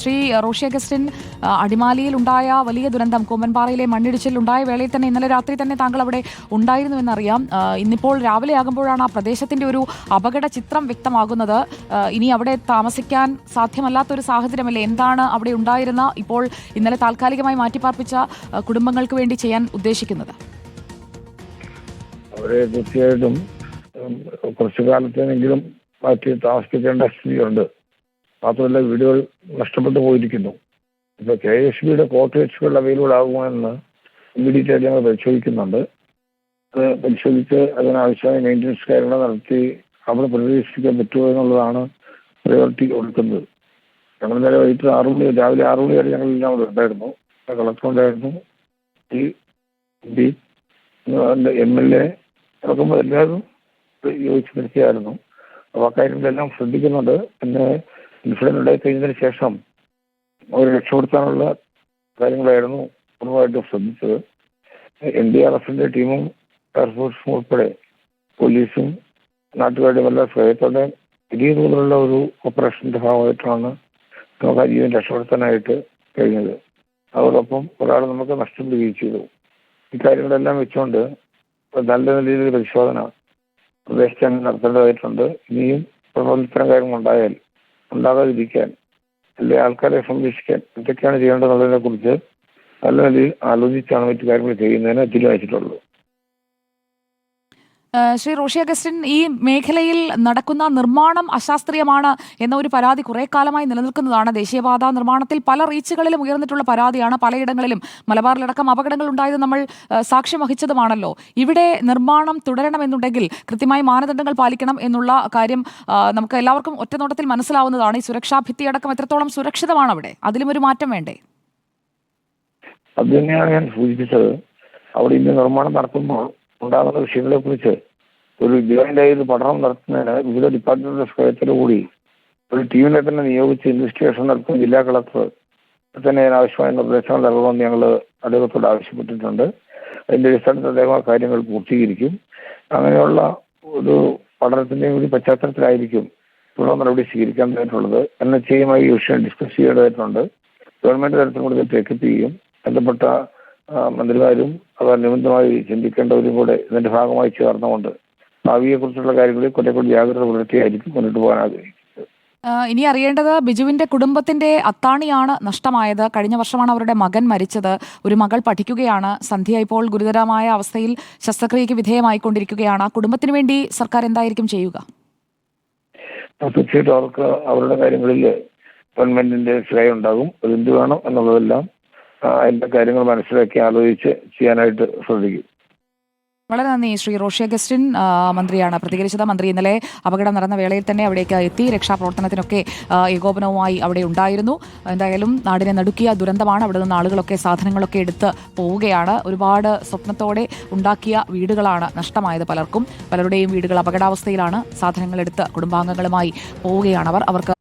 Shri Roshy Augustine, അടിമാലിയിൽ ഉണ്ടായ വലിയ ദുരന്തം, കൂമ്പൻപാറയിലെ മണ്ണിടിച്ചിൽ ഉണ്ടായ വേളയിൽ തന്നെ ഇന്നലെ രാത്രി തന്നെ താങ്കൾ അവിടെ ഉണ്ടായിരുന്നുവെന്നറിയാം. ഇന്നിപ്പോൾ രാവിലെ ആകുമ്പോഴാണ് ആ പ്രദേശത്തിന്റെ ഒരു അപകട ചിത്രം വ്യക്തമാകുന്നത്. ഇനി അവിടെ താമസിക്കാൻ സാധ്യമല്ലാത്തൊരു സാഹചര്യമല്ലേ? എന്താണ് അവിടെ ഉണ്ടായിരുന്ന, ഇപ്പോൾ ഇന്നലെ താൽക്കാലികമായി മാറ്റിപ്പാർപ്പിച്ച കുടുംബങ്ങൾക്ക് വേണ്ടി ചെയ്യാൻ ഉദ്ദേശിക്കുന്നത്? അവരെ തീർച്ചയായിട്ടും കുറച്ചു കാലത്തേനെങ്കിലും മാറ്റി താമസിപ്പിക്കേണ്ട സ്ഥിതിയുണ്ട്. മാത്രമല്ല, വീടുകൾ നഷ്ടപ്പെട്ടു പോയിരിക്കുന്നു. ഇപ്പോൾ KSBയുടെ കോട്ടേജുകൾ അവൈലബിൾ ആകുമോ എന്ന് ഇമ്മീഡിയറ്റ് ആയിട്ട് ഞങ്ങൾ പരിശോധിക്കുന്നുണ്ട്. അത് പരിശോധിച്ച് അതിനാവശ്യമായ മെയിൻ്റനൻസ് കാര്യങ്ങൾ നടത്തി അവിടെ പ്രവേശിപ്പിക്കാൻ പറ്റുമോ എന്നുള്ളതാണ് പ്രയോറിറ്റി കൊടുക്കുന്നത്. ഞങ്ങൾ ഇന്നലെ വൈകിട്ട് രാവിലെ 6 മണി വരെ ഞങ്ങളെല്ലാം അവിടെ ഉണ്ടായിരുന്നു. കളക്ടർ ഉണ്ടായിരുന്നു, MLA അടക്കം എല്ലാവരും യോജിച്ച് നിർത്തിയായിരുന്നു. അപ്പോൾ ആ കാര്യങ്ങളെല്ലാം ശ്രദ്ധിക്കുന്നുണ്ട്. പിന്നെ ഇൻസിഡന്റ് ഉണ്ടായി കഴിഞ്ഞതിന് ശേഷം അവരെ രക്ഷപ്പെടുത്താനുള്ള കാര്യങ്ങളായിരുന്നു പൂർണ്ണമായിട്ടും ശ്രദ്ധിച്ചത്. NDRFന്റെ ടീമും ഫയർഫോഴ്സും ഉൾപ്പെടെ പോലീസും നാട്ടുകാരുടെയും എല്ലാ സഹായത്തോടെ വലിയ തോതിലുള്ള ഒരു ഓപ്പറേഷന്റെ ഭാഗമായിട്ടാണ് നമുക്ക് ആ ജീവൻ രക്ഷപ്പെടുത്താനായിട്ട് കഴിഞ്ഞത്. അതോടൊപ്പം ഒരാൾ നമുക്ക് നഷ്ടപ്പെടുകയും ചെയ്തു. ഇക്കാര്യങ്ങളെല്ലാം വെച്ചുകൊണ്ട് നല്ല നിലയിലൊരു പരിശോധന പ്രദേശത്ത് നടത്തേണ്ടതായിട്ടുണ്ട്. ഇനിയും ഇത്തരം കാര്യങ്ങൾ ഉണ്ടാകാതിരിക്കാൻ, അല്ലെ ആൾക്കാരെ സംരക്ഷിക്കാൻ എന്തൊക്കെയാണ് ചെയ്യേണ്ടതെന്നുള്ളതിനെ കുറിച്ച് നല്ല നിലയിൽ ആലോചിച്ചാണ് മറ്റു കാര്യങ്ങൾ ചെയ്യുന്നതിന് തീരുമാനിച്ചിട്ടുള്ളത്. ശ്രീ റോഷി അഗസ്റ്റിൻ, ഈ മേഖലയിൽ നടക്കുന്ന നിർമ്മാണം അശാസ്ത്രീയമാണ് എന്ന ഒരു പരാതി കുറെ കാലമായി നിലനിൽക്കുന്നതാണ്. ദേശീയപാത നിർമ്മാണത്തിൽ പല റീച്ചുകളിലും ഉയർന്നിട്ടുള്ള പരാതിയാണ്. പലയിടങ്ങളിലും മലബാറിലടക്കം അപകടങ്ങൾ ഉണ്ടായത് നമ്മൾ സാക്ഷ്യം വഹിച്ചതുമാണല്ലോ. ഇവിടെ നിർമ്മാണം തുടരണമെന്നുണ്ടെങ്കിൽ കൃത്യമായി മാനദണ്ഡങ്ങൾ പാലിക്കണം എന്നുള്ള കാര്യം നമുക്ക് എല്ലാവർക്കും ഒറ്റനോട്ടത്തിൽ മനസ്സിലാവുന്നതാണ്. ഈ സുരക്ഷാ ഭിത്തിയടക്കം എത്രത്തോളം സുരക്ഷിതമാണ് അവിടെ? അതിലും ഒരു മാറ്റം വേണ്ടേ? അത് തന്നെയാണ് ഞാൻ സൂചിപ്പിച്ചത്. അവിടെ ഇന്ന് നിർമ്മാണം നടത്തുമ്പോൾ ഉണ്ടാകുന്ന വിഷയങ്ങളെ കുറിച്ച് ഒരു ജോയിന്റായി ഒരു പഠനം നടത്തുന്നതിന് വിവിധ ഡിപ്പാർട്ട്മെന്റിന്റെ സഹായത്തോടു കൂടി ഒരു ടീമിനെ തന്നെ നിയോഗിച്ച് ഇൻവെസ്റ്റിഗേഷൻ നടത്തുന്ന ജില്ലാ കളക്ടർ തന്നെ ആവശ്യമായ നിർദ്ദേശങ്ങൾ നൽകണമെന്ന് ഞങ്ങൾ അദ്ദേഹത്തോട് ആവശ്യപ്പെട്ടിട്ടുണ്ട്. അതിന്റെ അടിസ്ഥാനത്തിൽ അദ്ദേഹം ആ കാര്യങ്ങൾ പൂർത്തീകരിക്കും. അങ്ങനെയുള്ള ഒരു പഠനത്തിന്റെയും കൂടി പശ്ചാത്തലത്തിലായിരിക്കും തുടർ നടപടി സ്വീകരിക്കേണ്ടതായിട്ടുള്ളത്. NHAയുമായി ഈ വിഷയം ഡിസ്കസ് ചെയ്യേണ്ടതായിട്ടുണ്ട്. ഗവൺമെന്റ് തലത്തിൽ കൂടി ടേക്കപ്പ് ചെയ്യും. ബന്ധപ്പെട്ട മന്ത്രിമാരും അവർ നിമിത്തമായി ചിന്തിക്കേണ്ടവരും കൂടെ ഇതിന്റെ ഭാഗമായി ചേർന്നുകൊണ്ട് ഭാവിയെക്കുറിച്ചുള്ള കാര്യങ്ങളിൽ കുറേക്കൂടി ജാഗ്രത പുലർത്തിയായിരിക്കും മുന്നോട്ട് പോകാൻ ആഗ്രഹിക്കുന്നത്. ഇനി അറിയേണ്ടത്, ബിജുവിന്റെ കുടുംബത്തിന്റെ അത്താണിയാണ് നഷ്ടമായത്. കഴിഞ്ഞ വർഷമാണ് അവരുടെ മകൻ മരിച്ചത്. ഒരു മകൾ പഠിക്കുകയാണ്. സന്ധ്യ ഇപ്പോൾ ഗുരുതരമായ അവസ്ഥയിൽ ശസ്ത്രക്രിയയ്ക്ക് വിധേയമായിക്കൊണ്ടിരിക്കുകയാണ്. ആ കുടുംബത്തിന് വേണ്ടി സർക്കാർ എന്തായിരിക്കും ചെയ്യുക? തീർച്ചയായിട്ടും അവർക്ക് അവരുടെ കാര്യങ്ങളിൽ ഗവൺമെന്റിന്റെ ശ്രേയം ഉണ്ടാകും. അതെന്ത് വേണം എന്നുള്ളതെല്ലാം അതിന്റെ കാര്യങ്ങൾ മനസ്സിലാക്കി ആലോചിച്ച് ചെയ്യാനായിട്ട് ശ്രദ്ധിക്കും. വളരെ നന്ദി. ശ്രീ റോഷി അഗസ്റ്റിൻ മന്ത്രിയാണ് പ്രതികരിച്ചത്. മന്ത്രി ഇന്നലെ അപകടം നടന്ന വേളയിൽ തന്നെ അവിടേക്ക് എത്തി. രക്ഷാപ്രവർത്തനത്തിനൊക്കെ ഏകോപനവുമായി അവിടെ ഉണ്ടായിരുന്നു. എന്തായാലും നാടിനെ നടുക്കിയ ദുരന്തമാണ്. അവിടെ നിന്ന് ആളുകളൊക്കെ സാധനങ്ങളൊക്കെ എടുത്ത് പോവുകയാണ്. ഒരുപാട് സ്വപ്നത്തോടെ ഉണ്ടാക്കിയ വീടുകളാണ് നഷ്ടമായത് പലർക്കും. പലരുടെയും വീടുകൾ അപകടാവസ്ഥയിലാണ്. സാധനങ്ങൾ എടുത്ത് കുടുംബാംഗങ്ങളുമായി പോവുകയാണ് അവർക്ക്